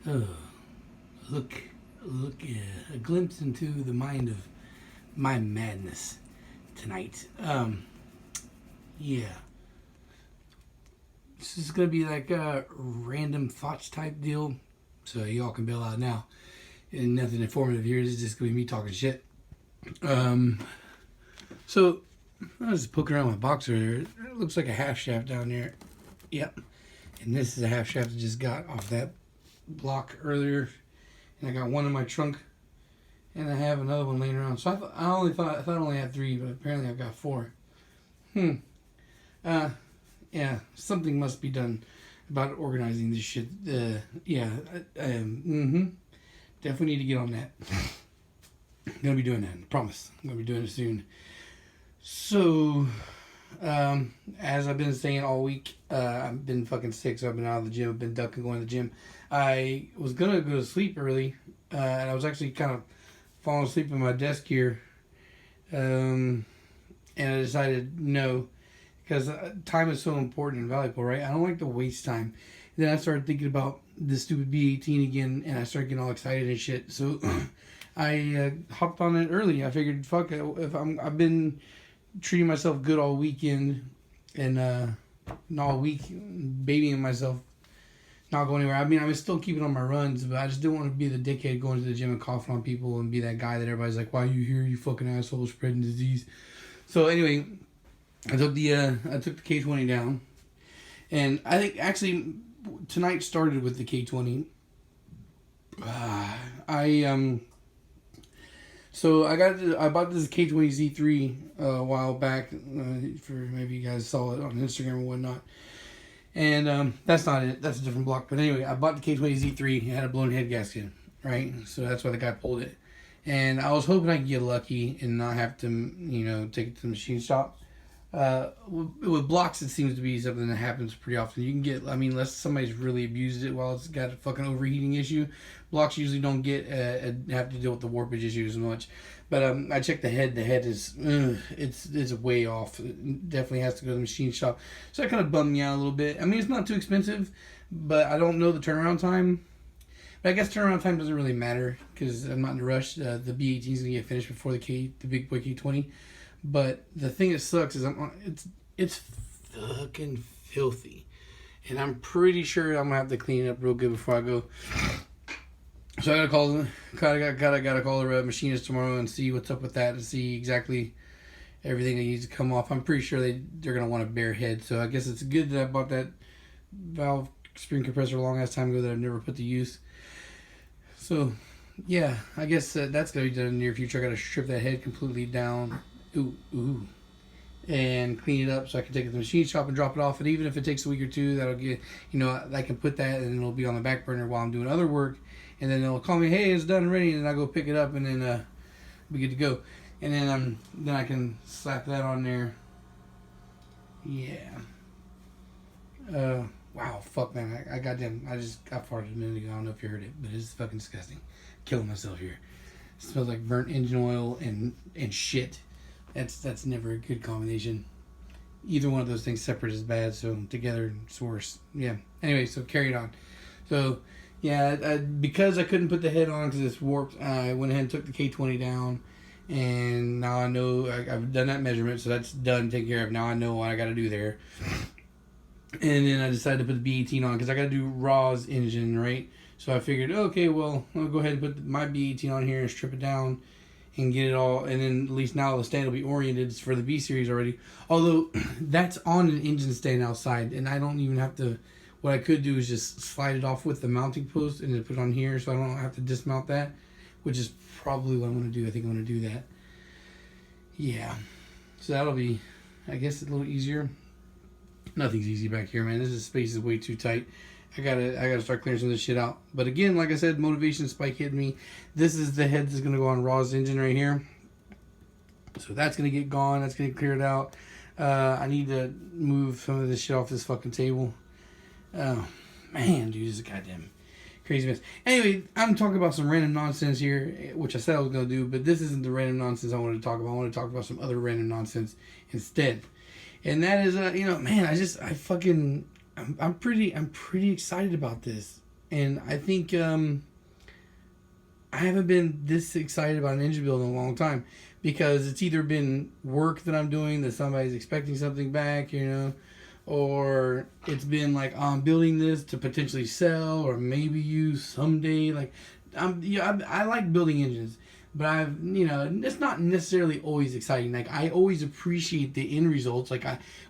Oh, look, a glimpse into the mind of my madness tonight. Yeah, this is gonna be like a random thoughts type deal, so y'all can bail out now. And nothing informative here. This is just gonna be me talking shit. Um, so I was just poking around my box earlier. It looks like a half shaft down there. Yep, and this is a half shaft I just got off that block earlier, and I got one in my trunk, and I have another one laying around. So I thought I only had three, but apparently I've got four. Hmm. Uh, yeah, something must be done about organizing this shit. Yeah. Definitely need to get on that. I'm gonna be doing that. I promise. I'm gonna be doing it soon. So, as I've been saying all week, I've been fucking sick, so I've been out of the gym. I've been ducking going to the gym. I was gonna go to sleep early, and I was actually kind of falling asleep in my desk here. And I decided no, because time is so important and valuable, right? I don't like to waste time. Then I started thinking about the stupid B18 again, and I started getting all excited and shit. So I hopped on it early. I figured, fuck, I've been treating myself good all weekend and all week, babying myself, not going anywhere. I mean, I'm still keeping on my runs, but I just didn't want to be the dickhead going to the gym and coughing on people and be that guy that everybody's like, "Why are you here, you fucking asshole, spreading disease?" So anyway, I took the K20 down, and I think actually tonight started with the K20. I So I bought this K20 Z3 a while back. For maybe you guys saw it on Instagram or whatnot. And that's not it. That's a different block. But anyway, I bought the K20 Z3. It had a blown head gasket, right? So that's why the guy pulled it. And I was hoping I could get lucky and not have to, take it to the machine shop. With blocks, it seems to be something that happens pretty often. You can get, unless somebody's really abused it while it's got a fucking overheating issue, blocks usually don't get have to deal with the warpage issue as much. But I checked the head. The head is it's way off. It definitely has to go to the machine shop. So that kind of bummed me out a little bit. I mean, it's not too expensive, but I don't know the turnaround time. But I guess turnaround time doesn't really matter because I'm not in a rush. The B18 is gonna get finished before the big boy K20. But the thing that sucks is it's fucking filthy, and I'm pretty sure I'm gonna have to clean it up real good before I go. So I gotta call them. Gotta call the machinist tomorrow and see what's up with that and see exactly everything that needs to come off. I'm pretty sure they're gonna want a bare head. So I guess it's good that I bought that valve spring compressor a long ass time ago that I've never put to use. So yeah, I guess that's gonna be done in the near future. I gotta strip that head completely down. Ooh. And clean it up so I can take it to the machine shop and drop it off. And even if it takes a week or two, that'll get, I can put that and it'll be on the back burner while I'm doing other work. And then they'll call me, hey, it's done and ready. And then I go pick it up and then be good to go. And then I can slap that on there. Yeah. Wow, fuck, man. I farted a minute ago. I don't know if you heard it, but it's fucking disgusting. Killing myself here. It smells like burnt engine oil and shit. That's never a good combination. Either one of those things separate is bad, so together it's worse. Yeah. Anyway, so carried on. So, yeah, because I couldn't put the head on because it's warped, I went ahead and took the K20 down, and now I know I've done that measurement, so that's done, taken care of. Now I know what I got to do there. And then I decided to put the B18 on because I got to do Raw's engine, right? So I figured, okay, well, I'll go ahead and put my B18 on here and strip it down and get it all, and then at least now the stand will be oriented for the B series already. Although that's on an engine stand outside, and I don't even have to. What I could do is just slide it off with the mounting post and then put it on here, so I don't have to dismount that, which is probably what I'm going to do. I think I'm going to do that. Yeah, so that'll be, I guess, a little easier. Nothing's easy back here, man. This space is way too tight. I gotta start clearing some of this shit out. But again, like I said, motivation spike hit me. This is the head that's gonna go on Raw's engine right here. So that's gonna get gone. That's gonna get cleared out. I need to move some of this shit off this fucking table. Oh man, dude, this is a goddamn crazy mess. Anyway, I'm talking about some random nonsense here, which I said I was gonna do, but this isn't the random nonsense I wanted to talk about. I want to talk about some other random nonsense instead. And that is, man, I'm pretty excited about this. And I think I haven't been this excited about an engine build in a long time, because it's either been work that I'm doing that somebody's expecting something back, or it's been like, oh, I'm building this to potentially sell or maybe use someday. Like, I like building engines, but it's not necessarily always exciting. Like, I always appreciate the end results. Like,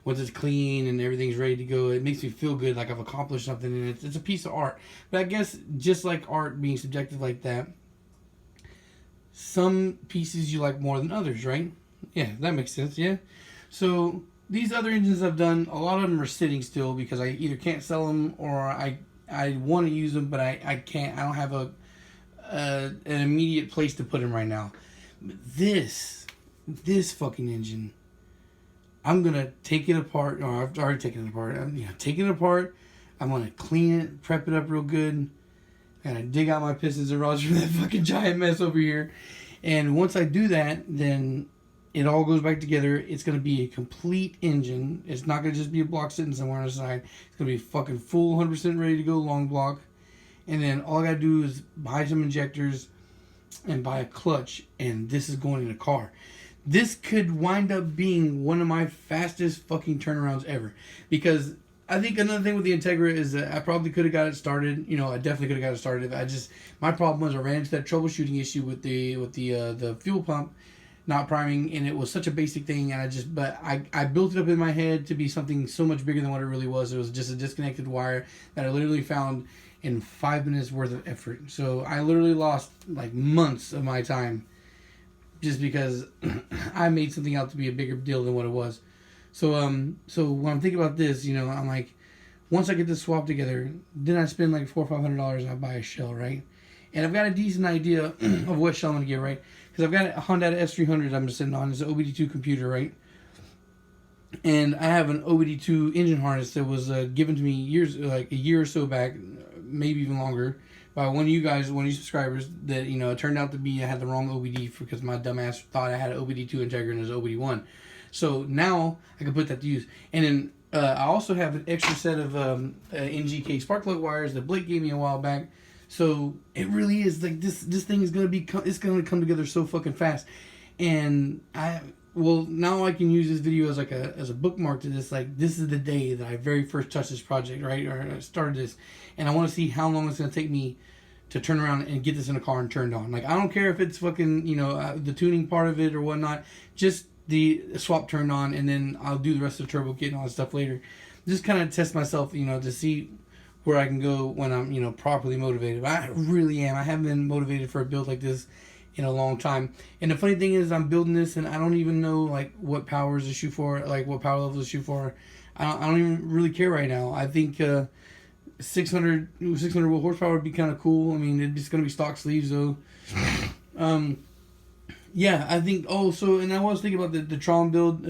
once it's clean and everything's ready to go, it makes me feel good. Like I've accomplished something, and it's a piece of art. But I guess just like art being subjective like that, some pieces you like more than others, right? Yeah, that makes sense. Yeah. So these other engines I've done, a lot of them are sitting still because I either can't sell them or I want to use them, but I can't. I don't have an immediate place to put them right now. But this fucking engine, I'm gonna take it apart. Or I've already taken it apart. Taking it apart. I'm gonna clean it, prep it up real good. And I dig out my pistons and rods from that fucking giant mess over here. And once I do that, then it all goes back together. It's going to be a complete engine. It's not going to just be a block sitting somewhere on the side. It's going to be fucking full 100% ready to go long block. And then all I got to do is buy some injectors and buy a clutch. And this is going in a car. This could wind up being one of my fastest fucking turnarounds ever. Because I think another thing with the Integra is that I probably could have got it started. I definitely could have got it started. My problem was I ran into that troubleshooting issue with the fuel pump not priming, and it was such a basic thing. And I built it up in my head to be something so much bigger than what it really was. It was just a disconnected wire that I literally found in 5 minutes worth of effort. So I literally lost like months of my time just because I made something out to be a bigger deal than what it was. So when I'm thinking about this, I'm like, once I get this swap together, then I spend like $400 or $500 and I buy a shell, right? And I've got a decent idea of what shell I'm gonna get, right? Because I've got a Honda S300 I'm just sitting on. It's an OBD2 computer, right? And I have an OBD2 engine harness that was given to me a year or so back, maybe even longer, by one of you subscribers. That it turned out to be I had the wrong OBD because my dumbass thought I had an OBD2 Integra and it was OBD1. So now I can put that to use. And then I also have an extra set of NGK spark plug wires that Blake gave me a while back. So it really is like this thing is going to come together so fucking fast. And now I can use this video as as a bookmark to this. Like, this is the day that I very first touched this project, right? Or started this. And I want to see how long it's going to take me to turn around and get this in a car and turned on. Like, I don't care if it's fucking, the tuning part of it or whatnot. Just the swap turned on, and then I'll do the rest of the turbo kit and all that stuff later. Just kind of test myself, to see where I can go when I'm, properly motivated. I really am. I haven't been motivated for a build like this in a long time. And the funny thing is, I'm building this, and I don't even know, like, what powers to shoot for, like, what power levels to shoot for. I don't even really care right now. I think 600 horsepower would be kind of cool. I mean, it's going to be stock sleeves, though. Yeah, I think. And I was thinking about the Tron build.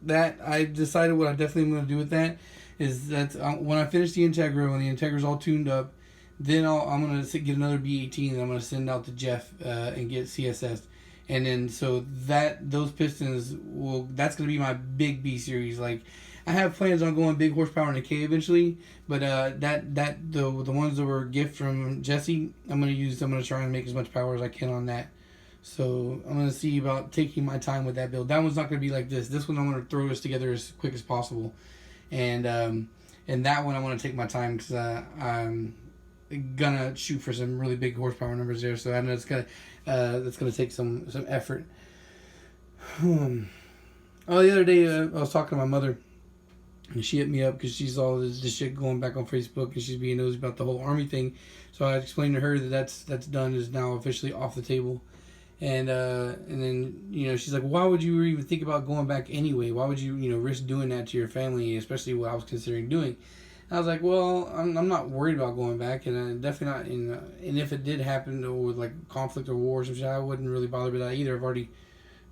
That I decided what I definitely am going to do with that is that when I finish the Integra, when the Integra's all tuned up, then I'm going to get another B18 and I'm going to send out to Jeff and get CSS. And then so those pistons that's going to be my big B series. Like, I have plans on going big horsepower in the K eventually, but the ones that were a gift from Jesse, I'm going to try and make as much power as I can on that. So I'm going to see about taking my time with that build. That one's not going to be like this. This one I'm going to throw this together as quick as possible. And that one I want to take my time because I'm going to shoot for some really big horsepower numbers there. So I know that's going to take some effort. The other day I was talking to my mother. And she hit me up because she saw this shit going back on Facebook and she's being nosy about the whole Army thing. So I explained to her that's done, is now officially off the table. And then, she's like, why would you even think about going back anyway? Why would you, risk doing that to your family, especially what I was considering doing? And I was like, well, I'm not worried about going back, and I'm definitely not. And if it did happen with like conflict or war or some shit, I wouldn't really bother with that either. I've already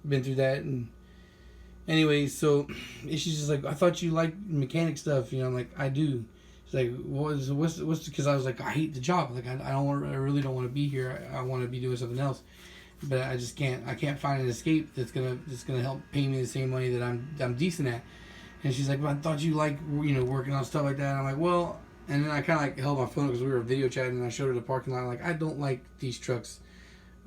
been through that. And anyway, so she's just like, I thought you liked mechanic stuff. I'm like, I do. She's like, what's because I was like, I hate the job. Like, I really don't want to be here. I want to be doing something else. But I just can't. I can't find an escape that's gonna help pay me the same money that I'm decent at. And she's like, well, I thought you liked working on stuff like that. And I'm like, well, And then I kind of like held my phone because we were video chatting, and I showed her the parking lot. Like, I don't like these trucks.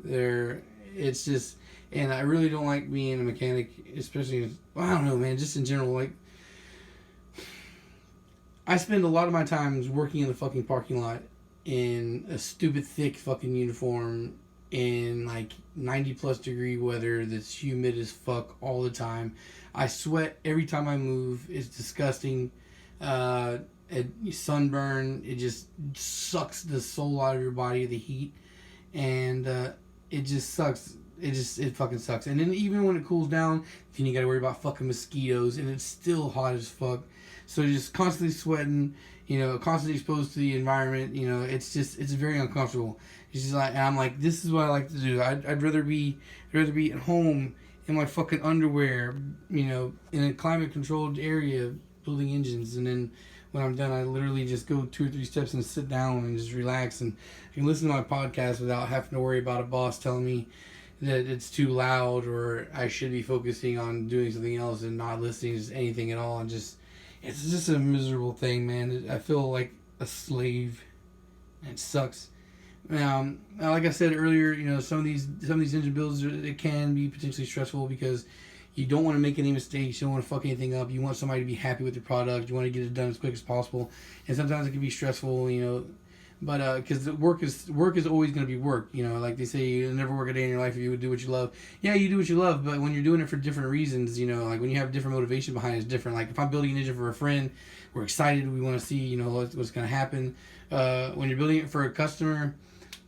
It's just, and I really don't like being a mechanic, especially, well, I don't know, man, just in general. Like, I spend a lot of my times working in the fucking parking lot in a stupid thick fucking uniform in like 90 plus degree weather that's humid as fuck all the time. I sweat every time I move. It's disgusting. Sunburn. It just sucks the soul out of your body, the heat, and it just sucks. It fucking sucks. And then even when it cools down, then you gotta worry about fucking mosquitoes, and it's still hot as fuck. So you're just constantly sweating, constantly exposed to the environment. It's very uncomfortable. It's just like, and I'm like, this is what I like to do. I'd rather be at home in my fucking underwear, in a climate controlled area building engines, and then when I'm done, I literally just go 2 or 3 steps and sit down and just relax, and I can listen to my podcast without having to worry about a boss telling me that it's too loud or I should be focusing on doing something else and not listening to anything at all, and just. It's just a miserable thing, man. I feel like a slave. It sucks. Like I said earlier, some of these engine builds, it can be potentially stressful because you don't want to make any mistakes. You don't want to fuck anything up. You want somebody to be happy with your product. You want to get it done as quick as possible. And sometimes it can be stressful, but because work is always going to be work. Like they say, you'll never work a day in your life if you would do what you love. Yeah, you do what you love, but when you're doing it for different reasons, like when you have different motivation behind it, it's different. Like if I'm building an engine for a friend, we're excited. We want to see, what's going to happen. When you're building it for a customer,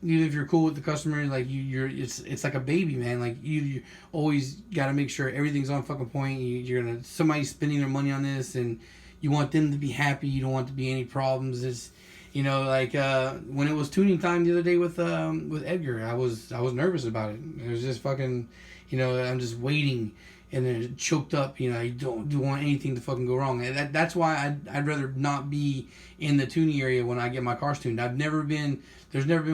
even if you're cool with the customer, like it's like a baby, man. Like you always got to make sure everything's on fucking point. Somebody's spending their money on this, and you want them to be happy. You don't want to be any problems. It's when it was tuning time the other day with Edgar, I was nervous about it. It was just fucking, I'm just waiting, and then it choked up. I don't want anything to fucking go wrong. And that's why I'd rather not be in the tuning area when I get my cars tuned. There's never been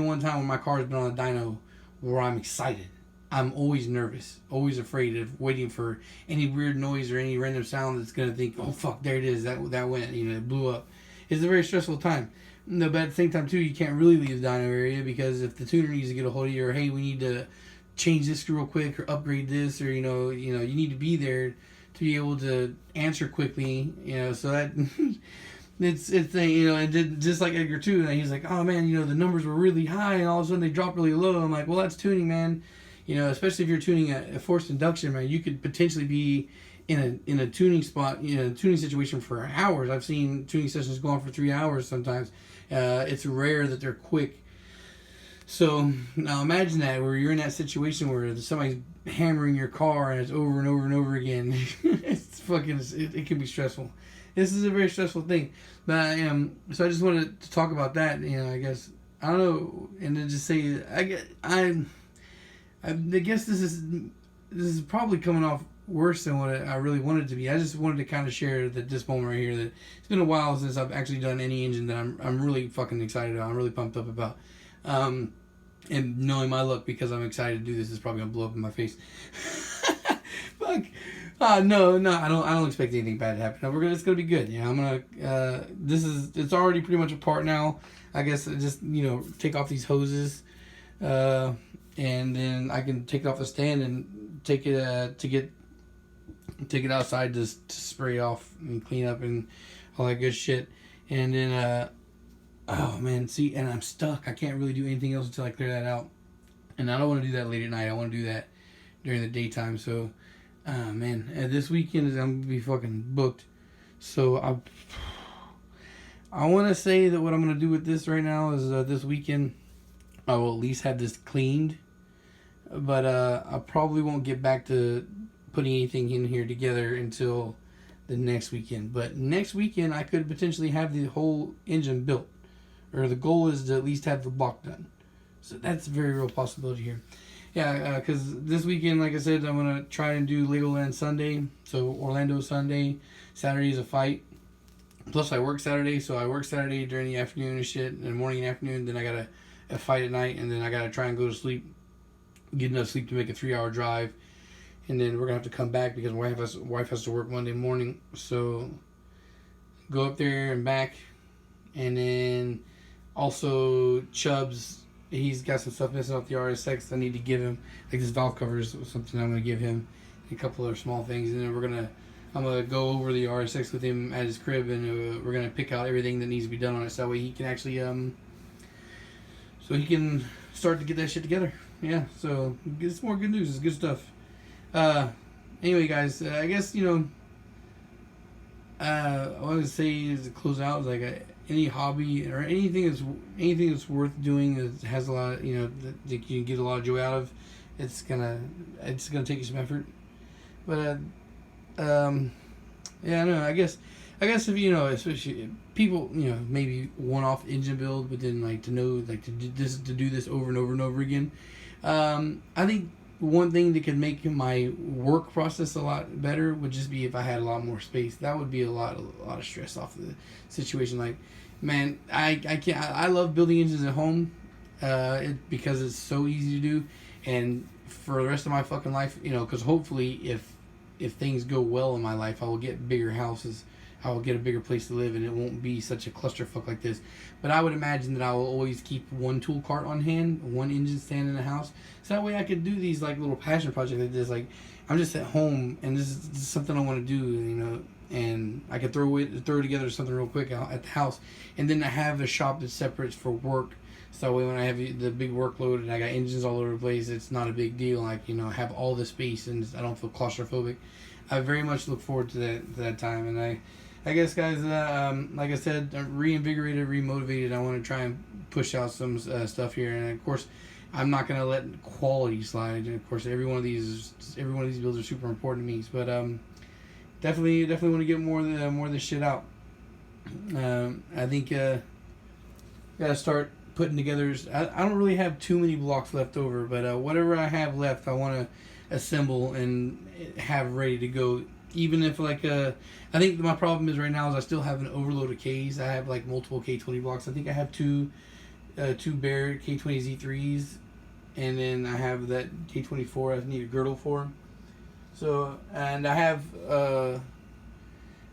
one time when my car's been on a dyno where I'm excited. I'm always nervous, always afraid of waiting for any weird noise or any random sound that's gonna think, oh fuck, there it is, that went, it blew up. It's a very stressful time. No, but at the same time too, you can't really leave the dyno area because if the tuner needs to get a hold of you, or hey, we need to change this real quick or upgrade this, or you need to be there to be able to answer quickly. So that it's and just like Edgar too. And he's like, oh man, the numbers were really high and all of a sudden they dropped really low. I'm like, well, that's tuning, man. Especially if you're tuning a forced induction, man, you could potentially be in a tuning spot, a tuning situation for hours. I've seen tuning sessions go on for 3 hours sometimes. It's rare that they're quick. So now imagine that where you're in that situation where somebody's hammering your car and it's over and over and over again. It's fucking. It can be stressful. This is a very stressful thing. But so I just wanted to talk about that. I guess I don't know, and then just say I guess this is probably coming off worse than what I really wanted it to be. I just wanted to kind of share this moment right here that it's been a while since I've actually done any engine that I'm really fucking excited about. I'm really pumped up about. And knowing my luck, because I'm excited to do this, is probably gonna blow up in my face. Fuck. No, I don't expect anything bad to happen. It's gonna be good. I'm gonna. It's already pretty much apart now. I guess just take off these hoses, and then I can take it off the stand and take it outside to spray off and clean up and all that good shit. And then oh man, see, and I'm stuck. I can't really do anything else until I clear that out. And I don't want to do that late at night. I want to do that during the daytime. So, man, this weekend I'm gonna be fucking booked. So I want to say that what I'm gonna do with this right now is this weekend I will at least have this cleaned. But I probably won't get back to putting anything in here together until the next weekend. But next weekend I could potentially have the whole engine built. Or the goal is to at least have the block done. So that's a very real possibility here. Yeah, because this weekend, like I said, I'm going to try and do Legoland Sunday. So Orlando Sunday. Saturday is a fight. Plus I work Saturday. So I work Saturday during the afternoon and shit. And morning and afternoon. Then I got a fight at night. And then I got to try and go to sleep. Get enough sleep to make a 3-hour drive. And then we're going to have to come back because my wife has to work Monday morning. So go up there and back. And then also Chubbs, he's got some stuff missing off the RSX. I need to give him, like this valve cover is something I'm gonna give him, a couple other small things, and then I'm gonna go over the RSX with him at his crib, and we're gonna pick out everything that needs to be done on it, so that way he can actually so he can start to get that shit together. Yeah, so it's more good news. It's good stuff. Anyway, guys, I guess I want to say is to close out is like any hobby or anything that's worth doing that has a lot of, that you can get a lot of joy out of. It's gonna take you some effort, but yeah, no, I guess if especially people, maybe one-off engine build, but then like to know like to do this over and over and over again. I think one thing that could make my work process a lot better would just be if I had a lot more space. That would be a lot of stress off of the situation. Like, man, I can't. I love building engines at home, because it's so easy to do, and for the rest of my fucking life, because hopefully if things go well in my life, I will get bigger houses. I will get a bigger place to live, and it won't be such a clusterfuck like this. But I would imagine that I will always keep one tool cart on hand, one engine stand in the house, so that way I could do these like little passion projects like this. Like, I'm just at home, and this is something I want to do, and I could throw together something real quick at the house, and then I have a shop that's separate for work. So that way when I have the big workload and I got engines all over the place, it's not a big deal. Like, I have all the space and I don't feel claustrophobic. I very much look forward to that time, and I guess, guys, like I said, I'm reinvigorated, remotivated. I want to try and push out some stuff here, and of course, I'm not gonna let quality slide. And of course, every one of these builds are super important to me. But definitely want to get more of this shit out. I think gotta start putting together. I don't really have too many blocks left over, but whatever I have left, I want to assemble and have ready to go. Even if I think my problem is right now is I still have an overload of Ks. I have like multiple K20 blocks. I think I have two bare K20 Z3s, and then I have that K24 I need a girdle for. So, and I have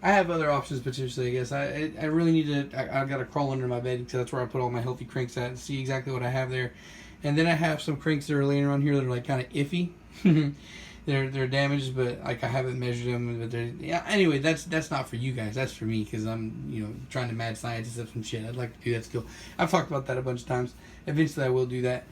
other options potentially. I guess I really need to. I got to crawl under my bed because that's where I put all my healthy cranks at and see exactly what I have there. And then I have some cranks that are laying around here that are like kind of iffy. They're damaged, but like I haven't measured them. But anyway, that's not for you guys. That's for me because I'm trying to mad scientist up some shit. I'd like to do that still. I've talked about that a bunch of times. Eventually, I will do that.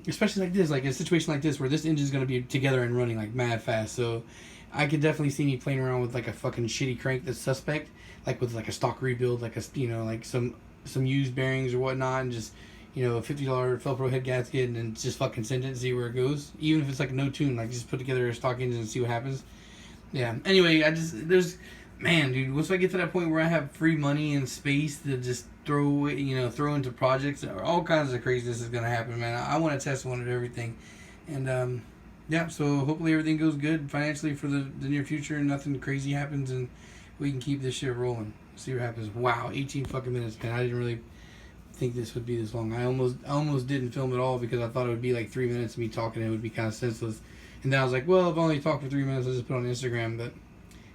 Especially like this, like a situation like this where this engine's gonna be together and running like mad fast. So I could definitely see me playing around with like a fucking shitty crank that's suspect, like with like a stock rebuild, like like some used bearings or whatnot, and just a $50 Felpro head gasket, and then just fucking send it and see where it goes. Even if it's like no tune, like just put together a stock engine and see what happens. Yeah. Anyway, dude, once I get to that point where I have free money and space to just throw into projects, all kinds of craziness is gonna happen, man. I want to test one of everything, and yeah. So hopefully everything goes good financially for the near future, and nothing crazy happens, and we can keep this shit rolling. See what happens. Wow, 18 fucking minutes, man. I didn't really think this would be this long. I almost didn't film at all because I thought it would be like 3 minutes of me talking and it would be kind of senseless. And then I was like, well, if I only talk for 3 minutes, I'll just put it on Instagram. But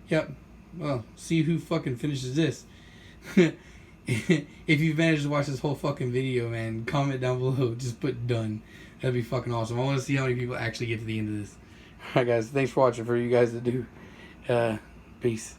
yep, well, see who fucking finishes this. If you've managed to watch this whole fucking video, man, comment down below. Just put done. That'd be fucking awesome. I want to see how many people actually get to the end of this. Alright, guys, thanks for watching. For you guys that do, peace.